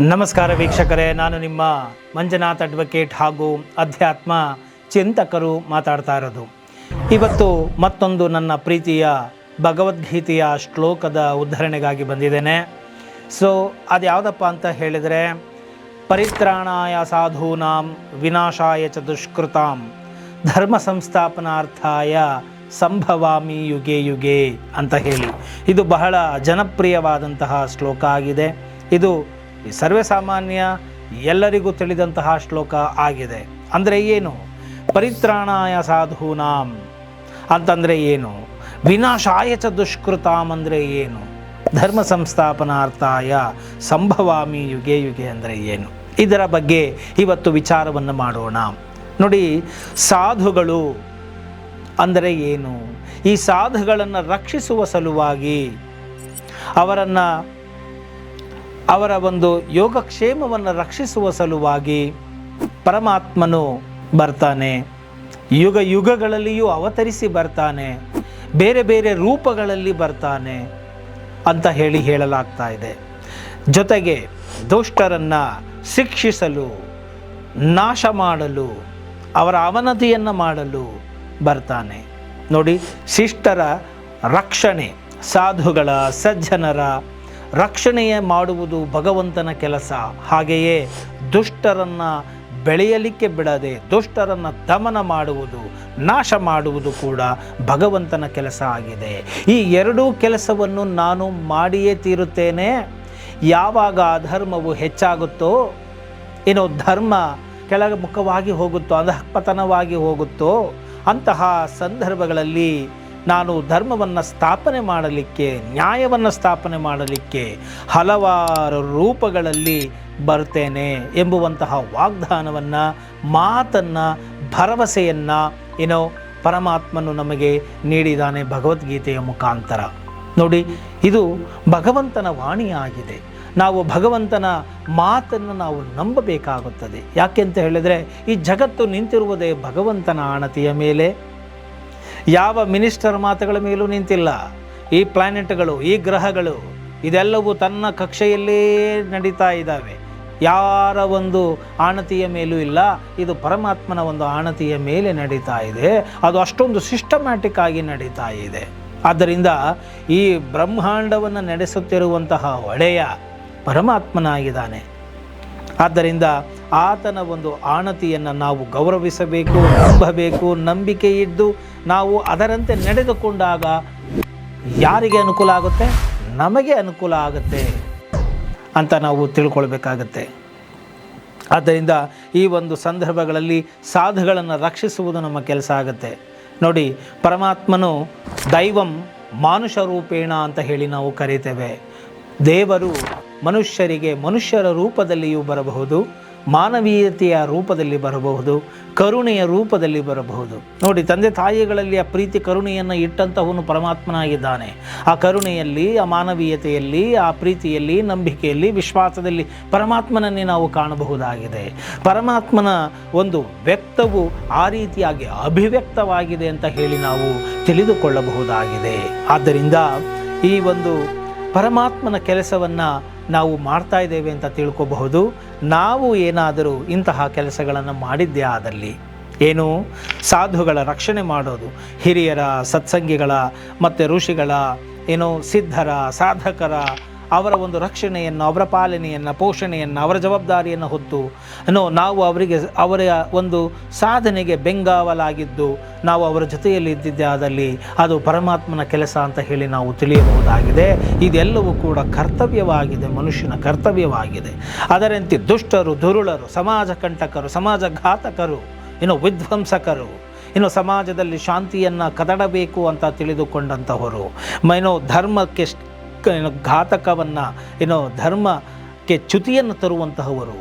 ನಮಸ್ಕಾರ ವೀಕ್ಷಕರೇ, ನಾನು ನಿಮ್ಮ ಮಂಜುನಾಥ್ ಅಡ್ವೊಕೇಟ್ ಹಾಗೂ ಅಧ್ಯಾತ್ಮ ಚಿಂತಕರು ಮಾತಾಡ್ತಾ ಇರೋದು. ಇವತ್ತು ಮತ್ತೊಂದು ನನ್ನ ಪ್ರೀತಿಯ ಭಗವದ್ಗೀತೆಯ ಶ್ಲೋಕದ ಉದ್ಧರಣೆಗಾಗಿ ಬಂದಿದ್ದೇನೆ. ಅದು ಯಾವುದಪ್ಪ ಅಂತ ಹೇಳಿದರೆ, ಪರಿತ್ರಾಣಾಯ ಸಾಧೂನಾಂ ವಿನಾಶಾಯ ಚ ದುಷ್ಕೃತಾಂ ಧರ್ಮ ಸಂಸ್ಥಾಪನಾರ್ಥಾಯ ಸಂಭವಾಮಿ ಯುಗೆ ಯುಗೆ ಅಂತ ಹೇಳಿ. ಇದು ಬಹಳ ಜನಪ್ರಿಯವಾದಂತಹ ಶ್ಲೋಕ ಆಗಿದೆ. ಇದು ಸರ್ವೇ ಸಾಮಾನ್ಯ ಎಲ್ಲರಿಗೂ ತಿಳಿದಂತಹ ಶ್ಲೋಕ ಆಗಿದೆ. ಅಂದರೆ ಏನು? ಪರಿತ್ರಾಣಾಯ ಸಾಧೂನಾಂ ಅಂತಂದರೆ ಏನು? ವಿನಾಶಾಯ ಚ ದುಷ್ಕೃತಾಂ ಅಂದರೆ ಏನು? ಧರ್ಮ ಸಂಸ್ಥಾಪನಾರ್ಥಾಯ ಸಂಭವಾಮಿ ಯುಗೆ ಯುಗೆ ಅಂದರೆ ಏನು? ಇದರ ಬಗ್ಗೆ ಇವತ್ತು ವಿಚಾರವನ್ನು ಮಾಡೋಣ. ನೋಡಿ, ಸಾಧುಗಳು ಅಂದರೆ ಏನು? ಈ ಸಾಧುಗಳನ್ನು ರಕ್ಷಿಸುವ ಸಲುವಾಗಿ ಅವರ ಒಂದು ಯೋಗಕ್ಷೇಮವನ್ನು ರಕ್ಷಿಸುವ ಸಲುವಾಗಿ ಪರಮಾತ್ಮನು ಬರ್ತಾನೆ. ಯುಗ ಯುಗಗಳಲ್ಲಿಯೂ ಅವತರಿಸಿ ಬರ್ತಾನೆ, ಬೇರೆ ಬೇರೆ ರೂಪಗಳಲ್ಲಿ ಬರ್ತಾನೆ ಅಂತ ಹೇಳಲಾಗ್ತಾ ಇದೆ. ಜೊತೆಗೆ ದುಷ್ಟರನ್ನು ಶಿಕ್ಷಿಸಲು, ನಾಶ ಮಾಡಲು, ಅವರ ಅವನತಿಯನ್ನು ಮಾಡಲು ಬರ್ತಾನೆ. ನೋಡಿ, ಶಿಷ್ಟರ ರಕ್ಷಣೆ, ಸಾಧುಗಳ ಸಜ್ಜನರ ರಕ್ಷಣೆಯೇ ಮಾಡುವುದು ಭಗವಂತನ ಕೆಲಸ. ಹಾಗೆಯೇ ದುಷ್ಟರನ್ನು ಬೆಳೆಯಲಿಕ್ಕೆ ಬಿಡದೆ ದುಷ್ಟರನ್ನು ದಮನ ಮಾಡುವುದು, ನಾಶ ಮಾಡುವುದು ಕೂಡ ಭಗವಂತನ ಕೆಲಸ ಆಗಿದೆ. ಈ ಎರಡೂ ಕೆಲಸವನ್ನು ನಾನು ಮಾಡಿಯೇ ತೀರುತ್ತೇನೆ. ಯಾವಾಗ ಅಧರ್ಮವು ಹೆಚ್ಚಾಗುತ್ತೋ, ಏನೋ ಧರ್ಮ ಕೆಳಮುಖವಾಗಿ ಹೋಗುತ್ತೋ, ಅಧಃಪತನವಾಗಿ ಹೋಗುತ್ತೋ, ಅಂತಹ ಸಂದರ್ಭಗಳಲ್ಲಿ ನಾನು ಧರ್ಮವನ್ನು ಸ್ಥಾಪನೆ ಮಾಡಲಿಕ್ಕೆ, ನ್ಯಾಯವನ್ನು ಸ್ಥಾಪನೆ ಮಾಡಲಿಕ್ಕೆ ಹಲವಾರು ರೂಪಗಳಲ್ಲಿ ಬರ್ತೇನೆ ಎಂಬುವಂತಹ ವಾಗ್ದಾನವನ್ನು, ಮಾತನ್ನು, ಭರವಸೆಯನ್ನು ಪರಮಾತ್ಮನು ನಮಗೆ ನೀಡಿದ್ದಾನೆ ಭಗವದ್ಗೀತೆಯ ಮುಖಾಂತರ. ನೋಡಿ, ಇದು ಭಗವಂತನ ವಾಣಿಯಾಗಿದೆ. ನಾವು ಭಗವಂತನ ಮಾತನ್ನು ನಾವು ನಂಬಬೇಕಾಗುತ್ತದೆ. ಯಾಕೆ ಅಂತ ಹೇಳಿದರೆ, ಈ ಜಗತ್ತು ನಿಂತಿರುವುದೇ ಭಗವಂತನ ಆಣತಿಯ ಮೇಲೆ. ಯಾವ ಮಿನಿಸ್ಟರ್ ಮಾತುಗಳ ಮೇಲೂ ನಿಂತಿಲ್ಲ. ಈ ಪ್ಲಾನೆಟ್ಗಳು, ಈ ಗ್ರಹಗಳು ಇದೆಲ್ಲವೂ ತನ್ನ ಕಕ್ಷೆಯಲ್ಲೇ ನಡೀತಾ ಇದ್ದಾವೆ. ಯಾರ ಒಂದು ಆಣತಿಯ ಮೇಲೂ ಇಲ್ಲ. ಇದು ಪರಮಾತ್ಮನ ಒಂದು ಆಣತಿಯ ಮೇಲೆ ನಡೀತಾ ಇದೆ. ಅದು ಅಷ್ಟೊಂದು ಸಿಸ್ಟಮ್ಯಾಟಿಕ್ ಆಗಿ ನಡೀತಾ ಇದೆ. ಆದ್ದರಿಂದ ಈ ಬ್ರಹ್ಮಾಂಡವನ್ನು ನಡೆಸುತ್ತಿರುವಂತಹ ಒಡೆಯ ಪರಮಾತ್ಮನಾಗಿದ್ದಾನೆ. ಆದ್ದರಿಂದ ಆತನ ಒಂದು ಆಣತಿಯನ್ನು ನಾವು ಗೌರವಿಸಬೇಕು, ನಂಬಬೇಕು. ನಂಬಿಕೆ ಇದ್ದು ನಾವು ಅದರಂತೆ ನಡೆದುಕೊಂಡಾಗ ಯಾರಿಗೆ ಅನುಕೂಲ ಆಗುತ್ತೆ? ನಮಗೆ ಅನುಕೂಲ ಆಗುತ್ತೆ ಅಂತ ನಾವು ತಿಳ್ಕೊಳ್ಬೇಕಾಗತ್ತೆ. ಆದ್ದರಿಂದ ಈ ಒಂದು ಸಂದರ್ಭಗಳಲ್ಲಿ ಸಾಧುಗಳನ್ನು ರಕ್ಷಿಸುವುದು ನಮ್ಮ ಕೆಲಸ ಆಗುತ್ತೆ. ನೋಡಿ, ಪರಮಾತ್ಮನು ದೈವಂ ಮಾನುಷ ರೂಪೇಣ ಅಂತ ಹೇಳಿ ನಾವು ಕರೀತೇವೆ. ದೇವರು ಮನುಷ್ಯರಿಗೆ ಮನುಷ್ಯರ ರೂಪದಲ್ಲಿಯೂ ಬರಬಹುದು, ಮಾನವೀಯತೆಯ ರೂಪದಲ್ಲಿ ಬರಬಹುದು, ಕರುಣೆಯ ರೂಪದಲ್ಲಿ ಬರಬಹುದು. ನೋಡಿ, ತಂದೆ ತಾಯಿಗಳಲ್ಲಿ ಆ ಪ್ರೀತಿ ಕರುಣೆಯನ್ನು ಇಟ್ಟಂತಹವನು ಪರಮಾತ್ಮನಾಗಿದ್ದಾನೆ. ಆ ಕರುಣೆಯಲ್ಲಿ, ಆ ಮಾನವೀಯತೆಯಲ್ಲಿ, ಆ ಪ್ರೀತಿಯಲ್ಲಿ, ನಂಬಿಕೆಯಲ್ಲಿ, ವಿಶ್ವಾಸದಲ್ಲಿ ಪರಮಾತ್ಮನನ್ನೇ ನಾವು ಕಾಣಬಹುದಾಗಿದೆ. ಪರಮಾತ್ಮನ ಒಂದು ವ್ಯಕ್ತವು ಆ ರೀತಿಯಾಗಿ ಅಭಿವ್ಯಕ್ತವಾಗಿದೆ ಅಂತ ಹೇಳಿ ನಾವು ತಿಳಿದುಕೊಳ್ಳಬಹುದಾಗಿದೆ. ಆದ್ದರಿಂದ ಈ ಒಂದು ಪರಮಾತ್ಮನ ಕೆಲಸವನ್ನು ನಾವು ಮಾಡ್ತಾ ಇದ್ದೇವೆ ಅಂತ ತಿಳ್ಕೋಬಹುದು. ನಾವು ಏನಾದರೂ ಇಂತಹ ಕೆಲಸಗಳನ್ನು ಮಾಡಿದ್ದೇ ಆದಲ್ಲಿ, ಏನು ಸಾಧುಗಳ ರಕ್ಷಣೆ ಮಾಡೋದು, ಹಿರಿಯರ, ಸತ್ಸಂಗಿಗಳ ಮತ್ತು ಋಷಿಗಳ, ಸಿದ್ಧರ, ಸಾಧಕರ ಅವರ ಒಂದು ರಕ್ಷಣೆಯನ್ನು, ಅವರ ಪಾಲನೆಯನ್ನು, ಪೋಷಣೆಯನ್ನು, ಅವರ ಜವಾಬ್ದಾರಿಯನ್ನು ಹೊತ್ತು ನಾವು ಅವರ ಒಂದು ಸಾಧನೆಗೆ ಬೆಂಗಾವಲಾಗಿದ್ದು ನಾವು ಅವರ ಜೊತೆಯಲ್ಲಿ ಇದ್ದಿದ್ದೇ ಆದಲ್ಲಿ ಅದು ಪರಮಾತ್ಮನ ಕೆಲಸ ಅಂತ ಹೇಳಿ ನಾವು ತಿಳಿಯಬಹುದಾಗಿದೆ. ಇದೆಲ್ಲವೂ ಕೂಡ ಕರ್ತವ್ಯವಾಗಿದೆ, ಮನುಷ್ಯನ ಕರ್ತವ್ಯವಾಗಿದೆ. ಅದರಂತೆ ದುಷ್ಟರು, ದುರುಳರು, ಸಮಾಜ ಕಂಟಕರು, ಸಮಾಜ ಘಾತಕರು, ವಿಧ್ವಂಸಕರು, ಸಮಾಜದಲ್ಲಿ ಶಾಂತಿಯನ್ನು ಕದಡಬೇಕು ಅಂತ ತಿಳಿದುಕೊಂಡಂತಹವರು, ಧರ್ಮಕ್ಕೆ ಘಾತಕವನ್ನು, ಧರ್ಮಕ್ಕೆ ಚ್ಯುತಿಯನ್ನು ತರುವಂತಹವರು,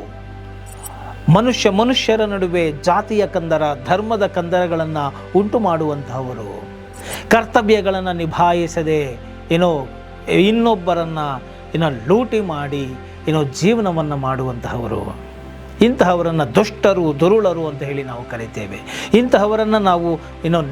ಮನುಷ್ಯರ ನಡುವೆ ಜಾತಿಯ ಕಂದರ, ಧರ್ಮದ ಕಂದರಗಳನ್ನು ಉಂಟು ಮಾಡುವಂತಹವರು, ಕರ್ತವ್ಯಗಳನ್ನು ನಿಭಾಯಿಸದೆ ಇನ್ನೊಬ್ಬರನ್ನು ಲೂಟಿ ಮಾಡಿ ಜೀವನವನ್ನು ಮಾಡುವಂತಹವರು, ಇಂತಹವರನ್ನು ದುಷ್ಟರು, ದುರುಳರು ಅಂತ ಹೇಳಿ ನಾವು ಕರಿತೇವೆ. ಇಂತಹವರನ್ನು ನಾವು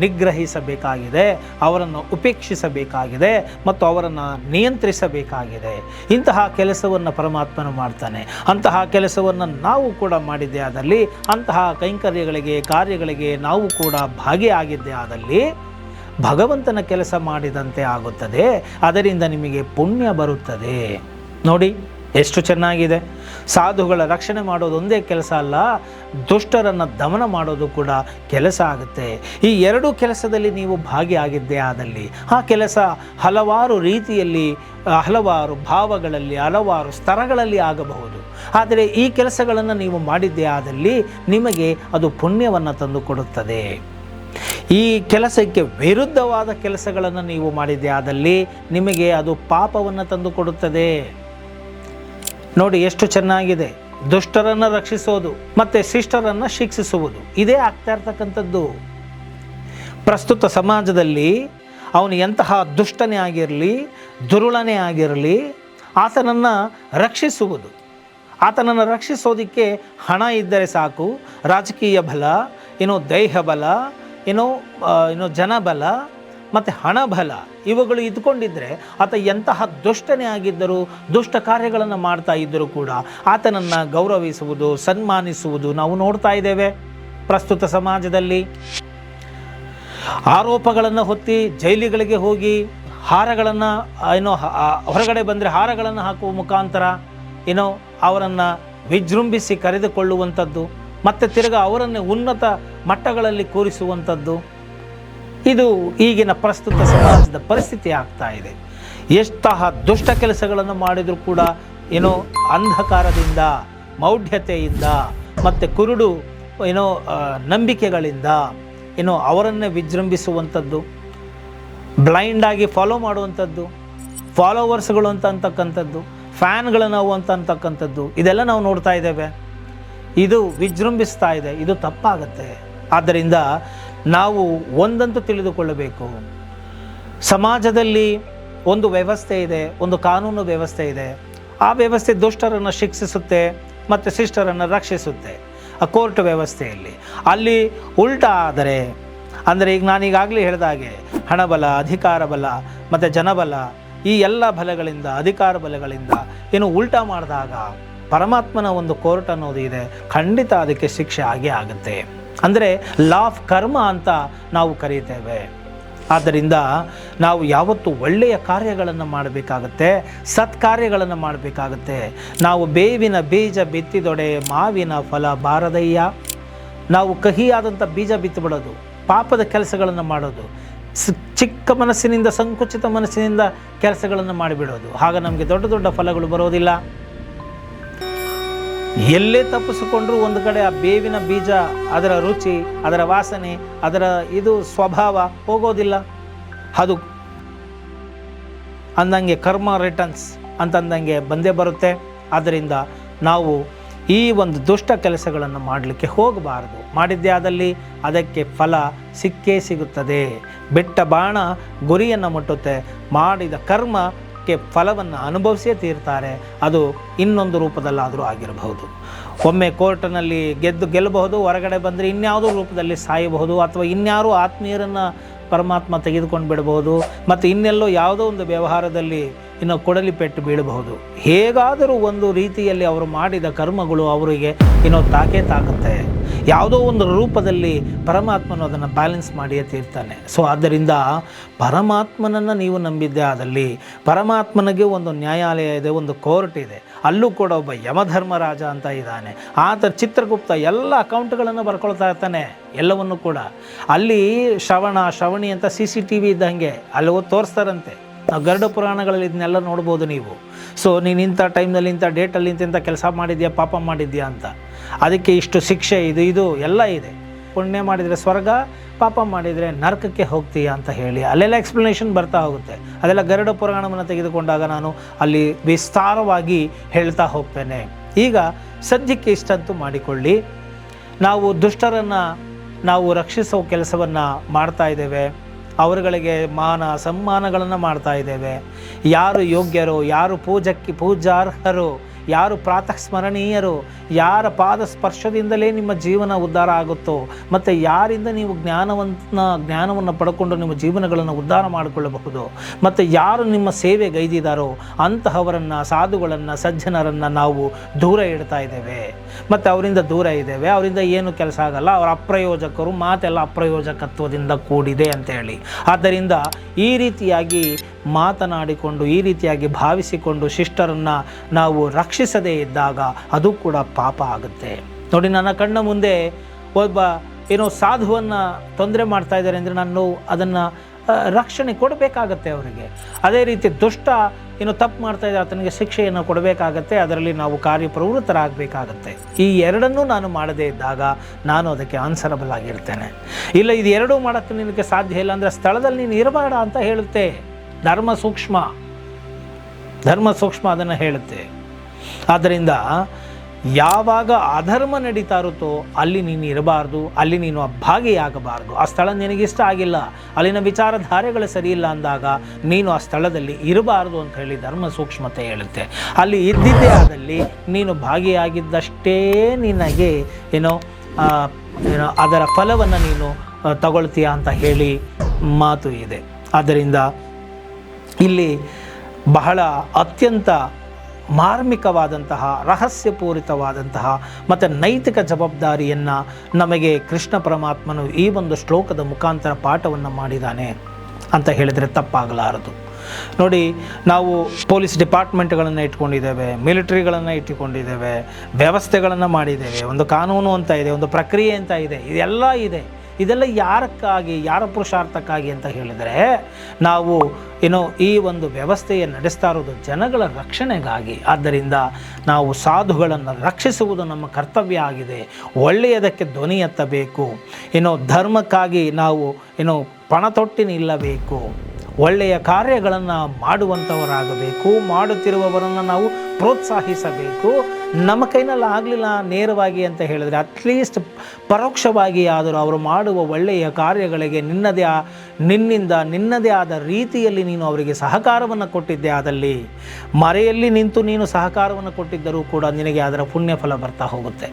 ನಿಗ್ರಹಿಸಬೇಕಾಗಿದೆ, ಅವರನ್ನು ಉಪೇಕ್ಷಿಸಬೇಕಾಗಿದೆ ಮತ್ತು ಅವರನ್ನು ನಿಯಂತ್ರಿಸಬೇಕಾಗಿದೆ. ಇಂತಹ ಕೆಲಸವನ್ನು ಪರಮಾತ್ಮನು ಮಾಡ್ತಾನೆ. ಅಂತಹ ಕೆಲಸವನ್ನು ನಾವು ಕೂಡ ಮಾಡಿದ್ದೇ ಆದಲ್ಲಿ, ಅಂತಹ ಕೈಂಕರ್ಯಗಳಿಗೆ, ಕಾರ್ಯಗಳಿಗೆ ನಾವು ಕೂಡ ಭಾಗಿಯಾಗಿದ್ದೇ ಆದಲ್ಲಿ ಭಗವಂತನ ಕೆಲಸ ಮಾಡಿದಂತೆ ಆಗುತ್ತದೆ. ಅದರಿಂದ ನಿಮಗೆ ಪುಣ್ಯ ಬರುತ್ತದೆ. ನೋಡಿ ಎಷ್ಟು ಚೆನ್ನಾಗಿದೆ. ಸಾಧುಗಳ ರಕ್ಷಣೆ ಮಾಡೋದು ಒಂದೇ ಕೆಲಸ ಅಲ್ಲ, ದುಷ್ಟರನ್ನು ದಮನ ಮಾಡೋದು ಕೂಡ ಕೆಲಸ ಆಗುತ್ತೆ. ಈ ಎರಡೂ ಕೆಲಸದಲ್ಲಿ ನೀವು ಭಾಗಿಯಾಗಿದ್ದೇ ಆದಲ್ಲಿ ಆ ಕೆಲಸ ಹಲವಾರು ರೀತಿಯಲ್ಲಿ, ಹಲವಾರು ಭಾವಗಳಲ್ಲಿ, ಹಲವಾರು ಸ್ತರಗಳಲ್ಲಿ ಆಗಬಹುದು. ಆದರೆ ಈ ಕೆಲಸಗಳನ್ನು ನೀವು ಮಾಡಿದ್ದೇ ಆದಲ್ಲಿ ನಿಮಗೆ ಅದು ಪುಣ್ಯವನ್ನು ತಂದು ಕೊಡುತ್ತದೆ. ಈ ಕೆಲಸಕ್ಕೆ ವಿರುದ್ಧವಾದ ಕೆಲಸಗಳನ್ನು ನೀವು ಮಾಡಿದ್ದೇ ಆದಲ್ಲಿ ನಿಮಗೆ ಅದು ಪಾಪವನ್ನು ತಂದು ಕೊಡುತ್ತದೆ. ನೋಡಿ ಎಷ್ಟು ಚೆನ್ನಾಗಿದೆ. ದುಷ್ಟರನ್ನು ರಕ್ಷಿಸೋದು ಮತ್ತು ಶಿಷ್ಟರನ್ನು ಶಿಕ್ಷಿಸುವುದು, ಇದೇ ಆಗ್ತಾ ಇರ್ತಕ್ಕಂಥದ್ದು. ಪ್ರಸ್ತುತ ಸಮಾಜದಲ್ಲಿ ಅವನು ಎಂತಹ ದುಷ್ಟನೇ ಆಗಿರಲಿ, ದುರುಳನೇ ಆಗಿರಲಿ, ಆತನನ್ನು ರಕ್ಷಿಸುವುದು, ಆತನನ್ನು ರಕ್ಷಿಸೋದಕ್ಕೆ ಹಣ ಇದ್ದರೆ ಸಾಕು. ರಾಜಕೀಯ ಬಲ, ದೇಹ ಬಲ, ಜನಬಲ ಮತ್ತು ಹಣಬಲ ಇವುಗಳು ಇದ್ಕೊಂಡಿದ್ದರೆ ಆತ ಎಂತಹ ದುಷ್ಟನೇ ಆಗಿದ್ದರೂ, ದುಷ್ಟ ಕಾರ್ಯಗಳನ್ನು ಮಾಡ್ತಾ ಇದ್ದರೂ ಕೂಡ ಆತನನ್ನು ಗೌರವಿಸುವುದು, ಸನ್ಮಾನಿಸುವುದು ನಾವು ನೋಡ್ತಾ ಇದ್ದೇವೆ. ಪ್ರಸ್ತುತ ಸಮಾಜದಲ್ಲಿ ಆರೋಪಗಳನ್ನು ಹೊತ್ತಿ ಜೈಲಿಗಳಿಗೆ ಹೋಗಿ ಹಾರಗಳನ್ನು ಹೊರಗಡೆ ಬಂದರೆ ಹಾರಗಳನ್ನು ಹಾಕುವ ಮುಖಾಂತರ ಅವರನ್ನು ವಿಜೃಂಭಿಸಿ ಕರೆದುಕೊಳ್ಳುವಂಥದ್ದು, ಮತ್ತು ತಿರುಗಾ ಅವರನ್ನೇ ಉನ್ನತ ಮಟ್ಟಗಳಲ್ಲಿ ಕೂರಿಸುವಂಥದ್ದು, ಇದು ಈಗಿನ ಪ್ರಸ್ತುತ ಸಮಾಜದ ಪರಿಸ್ಥಿತಿ ಆಗ್ತಾ ಇದೆ. ಎಷ್ಟಹ ದುಷ್ಟ ಕೆಲಸಗಳನ್ನು ಮಾಡಿದರೂ ಕೂಡ ಅಂಧಕಾರದಿಂದ, ಮೌಢ್ಯತೆಯಿಂದ ಮತ್ತು ಕುರುಡು ನಂಬಿಕೆಗಳಿಂದ ಅವರನ್ನೇ ವಿಜೃಂಭಿಸುವಂಥದ್ದು, ಬ್ಲೈಂಡಾಗಿ ಫಾಲೋ ಮಾಡುವಂಥದ್ದು, ಫಾಲೋವರ್ಸ್ಗಳು ಅಂತಕ್ಕಂಥದ್ದು, ಫ್ಯಾನ್ಗಳು ನಾವು ಅಂತಕ್ಕಂಥದ್ದು, ಇದೆಲ್ಲ ನಾವು ನೋಡ್ತಾ ಇದ್ದೇವೆ. ಇದು ವಿಜೃಂಭಿಸ್ತಾ ಇದೆ, ಇದು ತಪ್ಪಾಗತ್ತೆ. ಆದ್ದರಿಂದ ನಾವು ಒಂದಂತೂ ತಿಳಿದುಕೊಳ್ಳಬೇಕು, ಸಮಾಜದಲ್ಲಿ ಒಂದು ವ್ಯವಸ್ಥೆ ಇದೆ, ಒಂದು ಕಾನೂನು ವ್ಯವಸ್ಥೆ ಇದೆ. ಆ ವ್ಯವಸ್ಥೆ ದುಷ್ಟರನ್ನು ಶಿಕ್ಷಿಸುತ್ತೆ ಮತ್ತು ಶಿಷ್ಟರನ್ನು ರಕ್ಷಿಸುತ್ತೆ. ಆ ಕೋರ್ಟ್ ವ್ಯವಸ್ಥೆಯಲ್ಲಿ ಅಲ್ಲಿ ಉಲ್ಟಾ ಆದರೆ, ಅಂದರೆ ಈಗ ನಾನೀಗಾಗಲೇ ಹೇಳಿದಾಗೆ ಹಣಬಲ, ಅಧಿಕಾರ ಬಲ ಮತ್ತು ಜನಬಲ, ಈ ಎಲ್ಲ ಬಲಗಳಿಂದ, ಅಧಿಕಾರ ಬಲಗಳಿಂದ ಉಲ್ಟಾ ಮಾಡಿದಾಗ ಪರಮಾತ್ಮನ ಒಂದು ಕೋರ್ಟ್ ಅನ್ನೋದು ಇದೆ, ಖಂಡಿತ ಅದಕ್ಕೆ ಶಿಕ್ಷೆ ಆಗೇ ಆಗುತ್ತೆ. ಅಂದರೆ ಲಾ ಆಫ್ ಕರ್ಮ ಅಂತ ನಾವು ಕರೀತೇವೆ. ಆದ್ದರಿಂದ ನಾವು ಯಾವತ್ತೂ ಒಳ್ಳೆಯ ಕಾರ್ಯಗಳನ್ನು ಮಾಡಬೇಕಾಗತ್ತೆ, ಸತ್ಕಾರ್ಯಗಳನ್ನು ಮಾಡಬೇಕಾಗತ್ತೆ. ನಾವು ಬೇವಿನ ಬೀಜ ಬಿತ್ತಿದೊಡೆ ಮಾವಿನ ಫಲ ಬಾರದಯ್ಯ. ನಾವು ಕಹಿಯಾದಂಥ ಬೀಜ ಬಿತ್ತುಬಿಡೋದು, ಪಾಪದ ಕೆಲಸಗಳನ್ನು ಮಾಡೋದು, ಚಿಕ್ಕ ಮನಸ್ಸಿನಿಂದ, ಸಂಕುಚಿತ ಮನಸ್ಸಿನಿಂದ ಕೆಲಸಗಳನ್ನು ಮಾಡಿಬಿಡೋದು, ಆಗ ನಮಗೆ ದೊಡ್ಡ ದೊಡ್ಡ ಫಲಗಳು ಬರೋದಿಲ್ಲ. ಎಲ್ಲೇ ತಪ್ಪಿಸಿಕೊಂಡ್ರೂ ಒಂದು ಕಡೆ ಆ ಬೇವಿನ ಬೀಜ, ಅದರ ರುಚಿ, ಅದರ ವಾಸನೆ, ಅದರ ಸ್ವಭಾವ ಹೋಗೋದಿಲ್ಲ. ಅದು ಅಂದಂಗೆ ಕರ್ಮ ರಿಟರ್ನ್ಸ್ ಅಂತಂದಂಗೆ ಬಂದೇ ಬರುತ್ತೆ. ಆದ್ದರಿಂದ ನಾವು ಈ ಒಂದು ದುಷ್ಟ ಕೆಲಸಗಳನ್ನು ಮಾಡಲಿಕ್ಕೆ ಹೋಗಬಾರದು. ಮಾಡಿದ್ದೇ ಆದಲ್ಲಿ ಅದಕ್ಕೆ ಫಲ ಸಿಕ್ಕೇ ಸಿಗುತ್ತದೆ. ಬಿಟ್ಟ ಬಾಣ ಗುರಿಯನ್ನು ಮುಟ್ಟುತ್ತೆ. ಮಾಡಿದ ಕರ್ಮಕ್ಕೆ ಫಲವನ್ನು ಅನುಭವಿಸೇ ತೀರ್ತಾರೆ. ಅದು ಇನ್ನೊಂದು ರೂಪದಲ್ಲಾದರೂ ಆಗಿರಬಹುದು. ಒಮ್ಮೆ ಕೋರ್ಟ್ನಲ್ಲಿ ಗೆಲ್ಲಬಹುದು, ಹೊರಗಡೆ ಬಂದರೆ ಇನ್ಯಾವುದೋ ರೂಪದಲ್ಲಿ ಸಾಯಬಹುದು, ಅಥವಾ ಇನ್ಯಾರೋ ಆತ್ಮೀಯರನ್ನು ಪರಮಾತ್ಮ ತೆಗೆದುಕೊಂಡು ಬಿಡಬಹುದು, ಮತ್ತು ಇನ್ನೆಲ್ಲೋ ಯಾವುದೋ ಒಂದು ವ್ಯವಹಾರದಲ್ಲಿ ಕೊಡಲಿ ಪೆಟ್ಟು ಬೀಳಬಹುದು. ಹೇಗಾದರೂ ಒಂದು ರೀತಿಯಲ್ಲಿ ಅವರು ಮಾಡಿದ ಕರ್ಮಗಳು ಅವರಿಗೆ ತಾಕುತ್ತೆ. ಯಾವುದೋ ಒಂದು ರೂಪದಲ್ಲಿ ಪರಮಾತ್ಮನು ಅದನ್ನು ಬ್ಯಾಲೆನ್ಸ್ ಮಾಡಿಯೇ ತೀರ್ತಾನೆ. ಸೊ ಆದ್ದರಿಂದ ಪರಮಾತ್ಮನನ್ನು ನೀವು ನಂಬಿದ್ದೇ ಆದಲ್ಲಿ, ಪರಮಾತ್ಮನಿಗೆ ಒಂದು ನ್ಯಾಯಾಲಯ ಇದೆ, ಒಂದು ಕೋರ್ಟ್ ಇದೆ. ಅಲ್ಲೂ ಕೂಡ ಒಬ್ಬ ಯಮಧರ್ಮರಾಜ ಅಂತ ಇದ್ದಾನೆ. ಆತ ಚಿತ್ರಗುಪ್ತ ಎಲ್ಲ ಅಕೌಂಟ್ಗಳನ್ನು ಬರ್ಕೊಳ್ತಾ ಇರ್ತಾನೆ, ಎಲ್ಲವನ್ನು ಕೂಡ. ಅಲ್ಲಿ ಶ್ರವಣಿ ಅಂತ CCTV ಇದ್ದಂಗೆ ಅಲ್ಲಿ ಹೋಗಿ ತೋರಿಸ್ತಾರಂತೆ. ನಾವು ಗರುಡ ಪುರಾಣಗಳಲ್ಲಿ ಇದನ್ನೆಲ್ಲ ನೋಡ್ಬೋದು ನೀವು. ಸೊ ನೀನು ಇಂಥ ಟೈಮ್ನಲ್ಲಿ, ಇಂಥ ಡೇಟಲ್ಲಿ ಇಂಥ ಕೆಲಸ ಮಾಡಿದ್ಯಾ, ಪಾಪ ಮಾಡಿದ್ಯಾ ಅಂತ, ಅದಕ್ಕೆ ಇಷ್ಟು ಶಿಕ್ಷೆ, ಇದು ಎಲ್ಲ ಇದೆ. ಪುಣ್ಯ ಮಾಡಿದರೆ ಸ್ವರ್ಗ, ಪಾಪ ಮಾಡಿದರೆ ನರಕಕ್ಕೆ ಹೋಗ್ತೀಯಾ ಅಂತ ಹೇಳಿ ಅಲ್ಲೆಲ್ಲ ಎಕ್ಸ್ಪ್ಲನೇಷನ್ ಬರ್ತಾ ಹೋಗುತ್ತೆ. ಅದೆಲ್ಲ ಗರುಡ ಪುರಾಣವನ್ನು ತೆಗೆದುಕೊಂಡಾಗ ನಾನು ಅಲ್ಲಿ ವಿಸ್ತಾರವಾಗಿ ಹೇಳ್ತಾ ಹೋಗ್ತೇನೆ. ಈಗ ಸದ್ಯಕ್ಕೆ ಇಷ್ಟಂತೂ ಮಾಡಿಕೊಳ್ಳಿ. ನಾವು ದುಷ್ಟರನ್ನು ನಾವು ರಕ್ಷಿಸೋ ಕೆಲಸವನ್ನು ಮಾಡ್ತಾ ಇದ್ದೇವೆ. ಅವರುಗಳಿಗೆ ಮಾನ ಸನ್ಮಾನಗಳನ್ನು ಮಾಡ್ತಾ ಇದ್ದೇವೆ. ಯಾರು ಯೋಗ್ಯರೋ, ಯಾರು ಪೂಜಾರ್ಹರೋ, ಯಾರು ಪ್ರಾತಃ ಸ್ಮರಣೀಯರು, ಯಾರ ಪಾದ ಸ್ಪರ್ಶದಿಂದಲೇ ನಿಮ್ಮ ಜೀವನ ಉದ್ಧಾರ ಆಗುತ್ತೋ, ಮತ್ತು ಯಾರಿಂದ ನೀವು ಜ್ಞಾನವನ್ನು ಪಡ್ಕೊಂಡು ನಿಮ್ಮ ಜೀವನಗಳನ್ನು ಉದ್ಧಾರ ಮಾಡಿಕೊಳ್ಳಬಹುದು, ಮತ್ತು ಯಾರು ನಿಮ್ಮ ಸೇವೆಗೈದಿದ್ದಾರೋ ಅಂತಹವರನ್ನು, ಸಾಧುಗಳನ್ನು, ಸಜ್ಜನರನ್ನು ನಾವು ದೂರ ಇಡ್ತಾ ಇದ್ದೇವೆ, ಮತ್ತು ಅವರಿಂದ ದೂರ ಇದ್ದೇವೆ. ಅವರಿಂದ ಏನು ಕೆಲಸ ಆಗಲ್ಲ, ಅವರ ಅಪ್ರಯೋಜಕರು, ಮಾತೆಲ್ಲ ಅಪ್ರಯೋಜಕತ್ವದಿಂದ ಕೂಡಿದೆ ಅಂತೇಳಿ. ಆದ್ದರಿಂದ ಈ ರೀತಿಯಾಗಿ ಮಾತನಾಡಿಕೊಂಡು, ಈ ರೀತಿಯಾಗಿ ಭಾವಿಸಿಕೊಂಡು ಶಿಷ್ಟರನ್ನು ನಾವು ರಕ್ಷಿಸದೇ ಇದ್ದಾಗ ಅದು ಕೂಡ ಪಾಪ ಆಗುತ್ತೆ. ನೋಡಿ, ನನ್ನ ಕಣ್ಣ ಮುಂದೆ ಒಬ್ಬ ಸಾಧುವನ್ನು ತೊಂದರೆ ಮಾಡ್ತಾ ಇದ್ದಾರೆ ಅಂದರೆ ನಾನು ಅದನ್ನು ರಕ್ಷಣೆ ಕೊಡಬೇಕಾಗತ್ತೆ ಅವರಿಗೆ. ಅದೇ ರೀತಿ ದುಷ್ಟ ತಪ್ಪು ಮಾಡ್ತಾ ಇದ್ದರೆ ಆತನಿಗೆ ಶಿಕ್ಷೆಯನ್ನು ಕೊಡಬೇಕಾಗತ್ತೆ, ಅದರಲ್ಲಿ ನಾವು ಕಾರ್ಯಪ್ರವೃತ್ತರಾಗಬೇಕಾಗತ್ತೆ. ಈ ಎರಡನ್ನೂ ನಾನು ಮಾಡದೇ ಇದ್ದಾಗ ನಾನು ಅದಕ್ಕೆ ಆನ್ಸರಬಲ್ ಆಗಿರ್ತೇನೆ. ಇಲ್ಲ, ಇದು ಎರಡೂ ಮಾಡೋಕ್ಕೆ ನಿನಗೆ ಸಾಧ್ಯ ಇಲ್ಲ ಅಂದರೆ ಸ್ಥಳದಲ್ಲಿ ನೀನು ಇರಬೇಡ ಅಂತ ಹೇಳುತ್ತೆ ಧರ್ಮ ಸೂಕ್ಷ್ಮ ಅದನ್ನು ಹೇಳುತ್ತೆ. ಆದ್ದರಿಂದ ಯಾವಾಗ ಅಧರ್ಮ ನಡೀತಾ ಇರುತ್ತೋ ಅಲ್ಲಿ ನೀನು ಇರಬಾರ್ದು, ಅಲ್ಲಿ ನೀನು ಭಾಗಿಯಾಗಬಾರ್ದು. ಆ ಸ್ಥಳ ನಿನಗಿಷ್ಟ ಆಗಿಲ್ಲ, ಅಲ್ಲಿನ ವಿಚಾರಧಾರೆಗಳು ಸರಿಯಿಲ್ಲ ಅಂದಾಗ ನೀನು ಆ ಸ್ಥಳದಲ್ಲಿ ಇರಬಾರ್ದು ಅಂತ ಹೇಳಿ ಧರ್ಮ ಸೂಕ್ಷ್ಮತೆ ಹೇಳುತ್ತೆ. ಅಲ್ಲಿ ಇದ್ದಿದ್ದೇ ಆದಲ್ಲಿ ನೀನು ಭಾಗಿಯಾಗಿದ್ದಷ್ಟೇ ನಿನಗೆ ಅದರ ಫಲವನ್ನು ನೀನು ತಗೊಳ್ತೀಯ ಅಂತ ಹೇಳಿ ಮಾತು ಇದೆ. ಆದ್ದರಿಂದ ಇಲ್ಲಿ ಬಹಳ ಅತ್ಯಂತ ಮಾರ್ಮಿಕವಾದಂತಹ, ರಹಸ್ಯಪೂರಿತವಾದಂತಹ ಮತ್ತು ನೈತಿಕ ಜವಾಬ್ದಾರಿಯನ್ನು ನಮಗೆ ಕೃಷ್ಣ ಪರಮಾತ್ಮನು ಈ ಒಂದು ಶ್ಲೋಕದ ಮುಖಾಂತರ ಪಾಠವನ್ನು ಮಾಡಿದ್ದಾನೆ ಅಂತ ಹೇಳಿದರೆ ತಪ್ಪಾಗಲಾರದು. ನೋಡಿ, ನಾವು ಪೊಲೀಸ್ ಡಿಪಾರ್ಟ್ಮೆಂಟ್ಗಳನ್ನು ಇಟ್ಕೊಂಡಿದ್ದೇವೆ, ಮಿಲಿಟರಿಗಳನ್ನು ಇಟ್ಟುಕೊಂಡಿದ್ದೇವೆ, ವ್ಯವಸ್ಥೆಗಳನ್ನು ಮಾಡಿದ್ದೇವೆ, ಒಂದು ಕಾನೂನು ಅಂತ ಇದೆ, ಒಂದು ಪ್ರಕ್ರಿಯೆ ಅಂತ ಇದೆ, ಇದೆಲ್ಲ ಇದೆ. ಇದೆಲ್ಲ ಯಾರಕ್ಕಾಗಿ, ಯಾರ ಪುರುಷಾರ್ಥಕ್ಕಾಗಿ ಅಂತ ಹೇಳಿದರೆ ನಾವು ಈ ಒಂದು ವ್ಯವಸ್ಥೆಯ ನಡೆಸ್ತಾ ಇರೋದು ಜನಗಳ ರಕ್ಷಣೆಗಾಗಿ. ಆದ್ದರಿಂದ ನಾವು ಸಾಧುಗಳನ್ನು ರಕ್ಷಿಸುವುದು ನಮ್ಮ ಕರ್ತವ್ಯ ಆಗಿದೆ. ಒಳ್ಳೆಯದಕ್ಕೆ ಧ್ವನಿ ಎತ್ತಬೇಕು. ಧರ್ಮಕ್ಕಾಗಿ ನಾವು ಪಣ ತೊಟ್ಟಿ ನಿಲ್ಲಬೇಕು. ಒಳ್ಳೆಯ ಕಾರ್ಯಗಳನ್ನು ಮಾಡುವಂಥವರಾಗಬೇಕು. ಮಾಡುತ್ತಿರುವವರನ್ನು ನಾವು ಪ್ರೋತ್ಸಾಹಿಸಬೇಕು. ನಮ್ಮ ಕೈನಲ್ಲಿ ಆಗಲಿಲ್ಲ ನೇರವಾಗಿ ಅಂತ ಹೇಳಿದರೆ ಅಟ್ಲೀಸ್ಟ್ ಪರೋಕ್ಷವಾಗಿ ಆದರೂ ಅವರು ಮಾಡುವ ಒಳ್ಳೆಯ ಕಾರ್ಯಗಳಿಗೆ ನಿನ್ನದೇ ಆದ ರೀತಿಯಲ್ಲಿ ನೀನು ಅವರಿಗೆ ಸಹಕಾರವನ್ನು ಕೊಟ್ಟಿದ್ದೆ ಆದಲ್ಲಿ, ಮರೆಯಲ್ಲಿ ನಿಂತು ನೀನು ಸಹಕಾರವನ್ನು ಕೊಟ್ಟಿದ್ದರೂ ಕೂಡ ನಿನಗೆ ಅದರ ಪುಣ್ಯ ಫಲ ಬರ್ತಾ ಹೋಗುತ್ತೆ.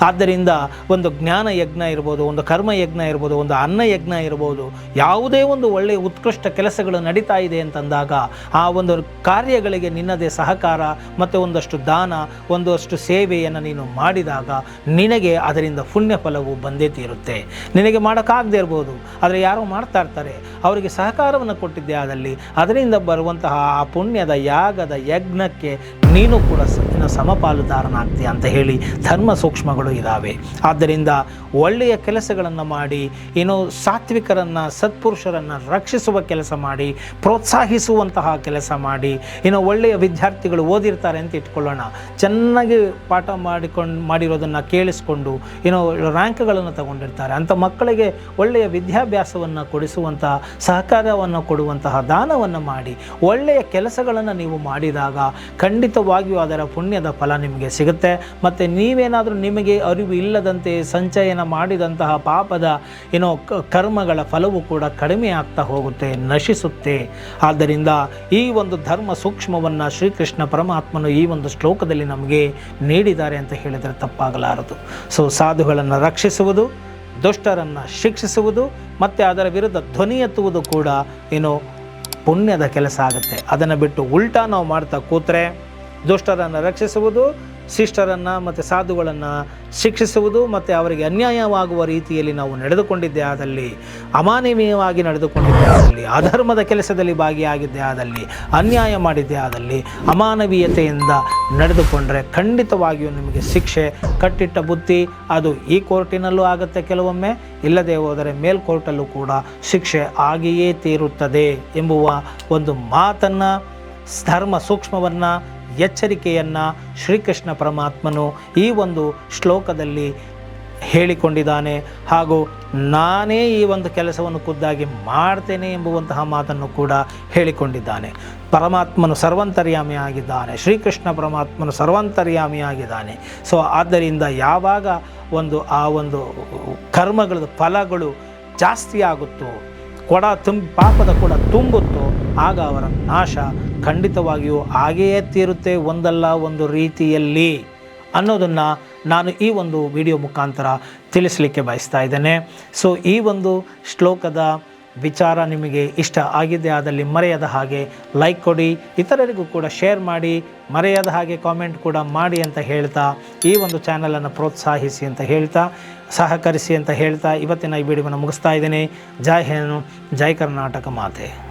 ಆದ್ದರಿಂದ ಒಂದು ಜ್ಞಾನ ಯಜ್ಞ ಇರ್ಬೋದು, ಒಂದು ಕರ್ಮ ಯಜ್ಞ ಇರ್ಬೋದು, ಒಂದು ಅನ್ನ ಯಜ್ಞ ಇರ್ಬೋದು, ಯಾವುದೇ ಒಂದು ಒಳ್ಳೆಯ ಉತ್ಕೃಷ್ಟ ಕೆಲಸಗಳು ನಡೀತಾ ಇದೆ ಅಂತಂದಾಗ ಆ ಒಂದು ಕಾರ್ಯಗಳಿಗೆ ನಿನ್ನದೇ ಸಹಕಾರ ಮತ್ತು ಒಂದಷ್ಟು ದಾನ, ಒಂದಷ್ಟು ಸೇವೆಯನ್ನು ನೀನು ಮಾಡಿದಾಗ ನಿನಗೆ ಅದರಿಂದ ಪುಣ್ಯ ಫಲವು ಬಂದೇ ತೀರುತ್ತೆ. ನಿನಗೆ ಮಾಡೋಕ್ಕಾಗದೇ ಇರ್ಬೋದು, ಆದರೆ ಯಾರೋ ಮಾಡ್ತಾ ಇರ್ತಾರೆ, ಅವರಿಗೆ ಸಹಕಾರವನ್ನು ಕೊಟ್ಟಿದ್ದೆ ಆದಲ್ಲಿ ಅದರಿಂದ ಬರುವಂತಹ ಆ ಪುಣ್ಯದ ಯಾಗದ ಯಜ್ಞಕ್ಕೆ ನೀನು ಕೂಡ ಸಮಪಾಲುದಾರನಾಗ್ತೀಯ ಅಂತ ಹೇಳಿ ಧರ್ಮ ಸೂಕ್ಷ್ಮಗಳು ಇದ್ದಾವೆ. ಆದ್ದರಿಂದ ಒಳ್ಳೆಯ ಕೆಲಸಗಳನ್ನು ಮಾಡಿ, ಸಾತ್ವಿಕರನ್ನು, ಸತ್ಪುರುಷರನ್ನು ರಕ್ಷಿಸುವ ಕೆಲಸ ಮಾಡಿ, ಪ್ರೋತ್ಸಾಹಿಸುವಂತಹ ಕೆಲಸ ಮಾಡಿ, ಒಳ್ಳೆಯ ವಿದ್ಯಾರ್ಥಿಗಳು ಓದಿರ್ತಾರೆ ಅಂತ ಇಟ್ಕೊಳ್ಳೋಣ, ಚೆನ್ನಾಗಿ ಪಾಠ ಮಾಡಿರೋದನ್ನು ಕೇಳಿಸ್ಕೊಂಡು ರ್ಯಾಂಕ್ಗಳನ್ನು ತಗೊಂಡಿರ್ತಾರೆ, ಅಂಥ ಮಕ್ಕಳಿಗೆ ಒಳ್ಳೆಯ ವಿದ್ಯಾಭ್ಯಾಸವನ್ನು ಕೊಡಿಸುವಂಥ, ಸಹಕಾರವನ್ನು ಕೊಡುವಂತಹ ದಾನವನ್ನು ಮಾಡಿ ಒಳ್ಳೆಯ ಕೆಲಸಗಳನ್ನು ನೀವು ಮಾಡಿದಾಗ ಖಂಡಿತವಾಗಿಯೂ ಅದರ ಪುಣ್ಯದ ಫಲ ನಿಮಗೆ ಸಿಗುತ್ತೆ. ಮತ್ತು ನೀವೇನಾದರೂ ನಿಮಗೆ ಅರಿವು ಇಲ್ಲದಂತೆ ಸಂಚಯನ ಮಾಡಿದಂತಹ ಪಾಪದ ಕರ್ಮಗಳ ಫಲವು ಕೂಡ ಕಡಿಮೆ ಆಗ್ತಾ ಹೋಗುತ್ತೆ, ನಶಿಸುತ್ತೆ. ಆದ್ದರಿಂದ ಈ ಒಂದು ಧರ್ಮ ಸೂಕ್ಷ್ಮವನ್ನು ಶ್ರೀಕೃಷ್ಣ ಪರಮಾತ್ಮನು ಈ ಒಂದು ಶ್ಲೋಕದಲ್ಲಿ ನಮಗೆ ನೀಡಿದ್ದಾರೆ ಅಂತ ಹೇಳಿದರೆ ತಪ್ಪಾಗಲಾರದು. ಸೊ ಸಾಧುಗಳನ್ನು ರಕ್ಷಿಸುವುದು, ದುಷ್ಟರನ್ನು ಶಿಕ್ಷಿಸುವುದು ಮತ್ತು ಅದರ ವಿರುದ್ಧ ಧ್ವನಿ ಎತ್ತುವುದು ಕೂಡ ಪುಣ್ಯದ ಕೆಲಸ ಆಗುತ್ತೆ. ಅದನ್ನು ಬಿಟ್ಟು ಉಲ್ಟಾ ನಾವು ಮಾಡ್ತಾ ಕೂತ್ರೆ ದುಷ್ಟರನ್ನು ರಕ್ಷಿಸುವುದು, ಶಿಷ್ಟರನ್ನು ಮತ್ತು ಸಾಧುಗಳನ್ನು ಶಿಕ್ಷಿಸುವುದು ಮತ್ತು ಅವರಿಗೆ ಅನ್ಯಾಯವಾಗುವ ರೀತಿಯಲ್ಲಿ ನಾವು ನಡೆದುಕೊಂಡಿದ್ದೇ ಆದಲ್ಲಿ, ಅಮಾನವೀಯವಾಗಿ ನಡೆದುಕೊಂಡಿದ್ದೇ ಆದಲ್ಲಿ, ಅಧರ್ಮದ ಕೆಲಸದಲ್ಲಿ ಭಾಗಿಯಾಗಿದ್ದೇ ಆದಲ್ಲಿ, ಅನ್ಯಾಯ ಮಾಡಿದ್ದೇ ಆದಲ್ಲಿ, ಅಮಾನವೀಯತೆಯಿಂದ ನಡೆದುಕೊಂಡ್ರೆ ಖಂಡಿತವಾಗಿಯೂ ನಿಮಗೆ ಶಿಕ್ಷೆ, ಕಟ್ಟಿಟ್ಟ ಬುತ್ತಿ ಅದು ಈ ಕೋರ್ಟಿನಲ್ಲೂ ಆಗುತ್ತೆ, ಕೆಲವೊಮ್ಮೆ ಇಲ್ಲದೆ ಹೋದರೆ ಮೇಲ್ಕೋರ್ಟಲ್ಲೂ ಕೂಡ ಶಿಕ್ಷೆ ಆಗಿಯೇ ತೀರುತ್ತದೆ ಎಂಬುವ ಒಂದು ಮಾತನ್ನು, ಧರ್ಮ ಸೂಕ್ಷ್ಮವನ್ನು, ಎಚ್ಚರಿಕೆಯನ್ನು ಶ್ರೀಕೃಷ್ಣ ಪರಮಾತ್ಮನು ಈ ಒಂದು ಶ್ಲೋಕದಲ್ಲಿ ಹೇಳಿಕೊಂಡಿದ್ದಾನೆ. ಹಾಗೂ ನಾನೇ ಈ ಒಂದು ಕೆಲಸವನ್ನು ಖುದ್ದಾಗಿ ಮಾಡ್ತೇನೆ ಎಂಬುವಂತಹ ಮಾತನ್ನು ಕೂಡ ಹೇಳಿಕೊಂಡಿದ್ದಾನೆ. ಪರಮಾತ್ಮನು ಸರ್ವಂತರ್ಯಾಮಿ ಆಗಿದ್ದಾನೆ, ಶ್ರೀಕೃಷ್ಣ ಪರಮಾತ್ಮನು ಸರ್ವಂತರ್ಯಾಮಿ ಆಗಿದ್ದಾನೆ. ಸೊ ಆದ್ದರಿಂದ ಯಾವಾಗ ಆ ಒಂದು ಕರ್ಮಗಳ ಫಲಗಳು ಜಾಸ್ತಿ ಆಗುತ್ತೋ, ಪಾಪದ ಕೊಡ ತುಂಬುತ್ತೋ ಆಗ ಅವರ ನಾಶ ಖಂಡಿತವಾಗಿಯೂ ಹಾಗೆಯೇ ತೀರುತ್ತೆ ಒಂದಲ್ಲ ಒಂದು ರೀತಿಯಲ್ಲಿ ಅನ್ನೋದನ್ನು ನಾನು ಈ ಒಂದು ವಿಡಿಯೋ ಮುಖಾಂತರ ತಿಳಿಸಲಿಕ್ಕೆ ಬಯಸ್ತಾ ಇದ್ದೇನೆ. ಸೊ ಈ ಒಂದು ಶ್ಲೋಕದ ವಿಚಾರ ನಿಮಗೆ ಇಷ್ಟ ಆಗಿದೆ ಆದಲ್ಲಿ ಮರೆಯದ ಹಾಗೆ ಲೈಕ್ ಕೊಡಿ, ಇತರರಿಗೂ ಕೂಡ ಶೇರ್ ಮಾಡಿ, ಮರೆಯದ ಹಾಗೆ ಕಾಮೆಂಟ್ ಕೂಡ ಮಾಡಿ ಅಂತ ಹೇಳ್ತಾ, ಈ ಒಂದು ಚಾನಲನ್ನು ಪ್ರೋತ್ಸಾಹಿಸಿ ಅಂತ ಹೇಳ್ತಾ, ಸಹಕರಿಸಿ ಅಂತ ಹೇಳ್ತಾ ಇವತ್ತಿನ ಈ ವಿಡಿಯೋವನ್ನು ಮುಗಿಸ್ತಾ ಇದ್ದೀನಿ. ಜೈ ಹಿಂದ್, ಜೈ ಕರ್ನಾಟಕ ಮಾತೆ.